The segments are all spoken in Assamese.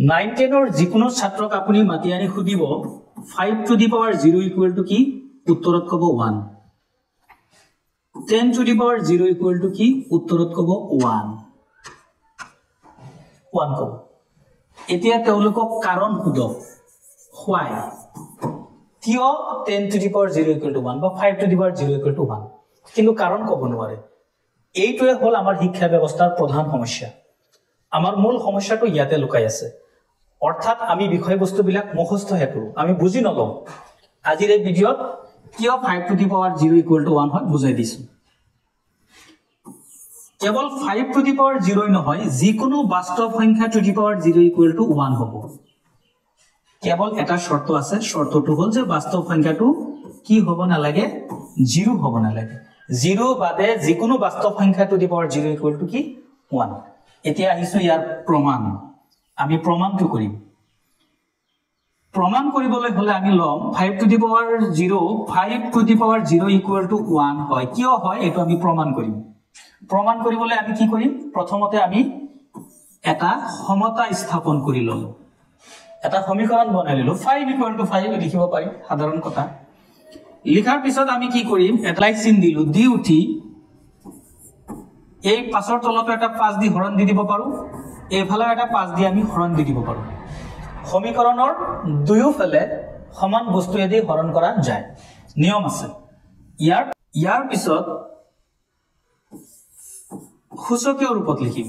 9 10 or যিকোনো ছাত্ৰক আপুনি মাতি আনি খুদিব 5 to the power 0 equal to কি উত্তৰত কব 1 10 to the power 0 equal to কি উত্তৰত কব 1 কব এতিয়া তেওঁলোকক কাৰণ খুদক why কিয় 10 to the power 0 equal to 1 বা 5 to the power 0 equal to 1 কিন্তু কাৰণ কব নোৱাৰে এইটোৱে হল আমাৰ শিক্ষা ব্যৱস্থাৰ প্ৰধান সমস্যা আমাৰ মূল সমস্যাটো ইয়াতে লুকাই আছে অৰ্থাৎ আমি বিষয়বস্তুবিলাক মুখস্থ হেতু আমি বুজি নলওঁ আজিৰ এই ভিডিঅত কিয় 5 to the power 0 equal to 1 হয় বুজাই দিছো কেৱল 5 to the power 0 নহয় যিকোনো বাস্তৱ সংখ্যা to the power 0 equal to 1 হ'ব কেৱল এটা শৰ্ত আছে শৰ্তটো হল যে বাস্তৱ সংখ্যাটো কি হ'ব নালাগে 0 হ'ব নালাগে 0 বাদে যিকোনো বাস্তৱ সংখ্যা to the power 0 equal to কি 1 এতিয়া আহিছো ইয়াৰ প্ৰমাণ আমি প্ৰমাণটো কৰিম প্ৰমাণ কৰিবলৈ হলে আমি লম 5 to the power 0 5 to the power 0 equal to 1 হয় কিয় হয় এটো আমি প্ৰমাণ কৰিম প্ৰমাণ কৰিবলৈ আমি কি কৰিম প্ৰথমতে আমি এটা সমতা স্থাপন কৰি ললো এটা সমীকৰণ বনাই ললো 5 equal to 5 লিখিব পাৰি সাধাৰণ কথা লিখাৰ পিছত আমি কি কৰিম এপ্লাই চিন দিলু দি উঠি এই পাছৰ তলটো এটা 5 দি হৰণ দি দিব পাৰো এফালে এটা 5 দি আমি হৰণ দি দিব পাৰো সমীকৰণৰ দুয়োফালে সমান বস্তুৱে দি হৰণ কৰা যায় নিয়ম আছে ইয়াৰ পিছত সূচকীয় ৰূপত লিখিম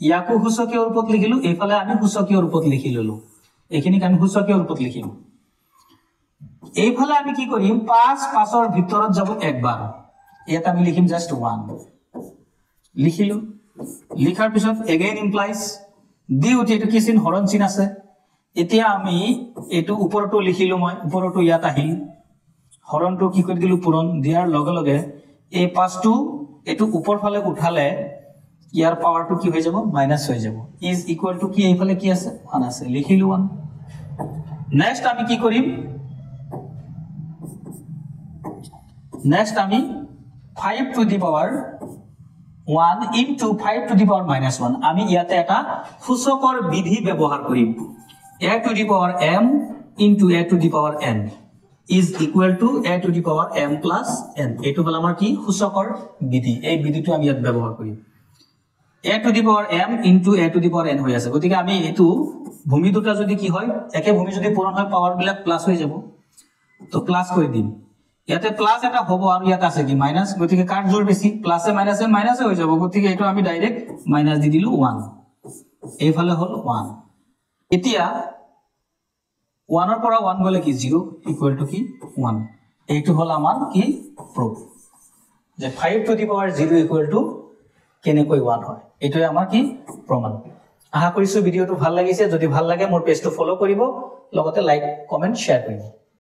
ইয়াকো সূচকীয় ৰূপত লিখিলো এফালে আমি সূচকীয় ৰূপত লিখি ললো এখিনিক আমি সূচকীয় ৰূপত লিখিম এইফালে আমি কি কৰিম 5 5ৰ ভিতৰত যাব একবাৰ ইয়াত আমি লিখিম জাস্ট 1 লিখিলো লিখাৰ পিছত এগেইন ইমপ্লাইজ দি উঠি এটো কি চিন হৰণ চিন আছে এতিয়া আমি এটো ওপৰটো লিখিলো মই ওপৰটো ইয়াত আহিল হৰণটো কি কৰি দিলু পূৰণ দিয়াৰ লগে লগে এই 5টো এটো উপৰ ফালে উঠালে ইয়াৰ পাৱাৰটো কি হৈ যাব মাইনাস হৈ যাব ইজ ইকুয়াল টু কি এইফালে কি আছে 1 আছে লিখিলো 1 নেক্সট আমি কি কৰিম নেক্সট আমি 5 to the power 1 into 5 to the power minus 1 আমি ইয়াতে এটা সূচকৰ বিধি ব্যৱহাৰ কৰিম a to the power m into a to the power n is equal to a to the power m plus n এটো হল আমাৰ কি সূচকৰ বিধি এই বিধিটো আমি ইয়াত ব্যৱহাৰ কৰিম a to the power m into a to the power n হৈ আছে গতিকে আমি এটো ভূমি দুটা যদি কি হয় একে ভূমি যদি পূৰণ হয় পাৱাৰ বিলাক প্লাস হৈ যাব তো প্লাস কৰি দিম ইয়াতে প্লাস এটা হ'ব আৰু ইয়াত আছে কি মাইনাস গতিকে কাৰ জোৰ বেছি প্লাসে মাইনাসে হৈ যাব গতিকে এটো আমি ডাইৰেক্ট মাইনাস দি দিলু 1 এইফালে হল 1 এতিয়া 1 ৰ পৰা 1 গলে কি 0 ইকুৱেল টু কি 1 এইটো হল আমাৰ কি প্ৰুফ যে 5 to the power 0 equal to কেনেকৈ 1 হয় এটোই আমাৰ কি প্ৰমাণ আশা কৰিছো ভিডিওটো ভাল লাগিছে যদি ভাল লাগে মোৰ পেজটো ফলো কৰিব লগতে লাইক কমেন্ট শেয়াৰ কৰিব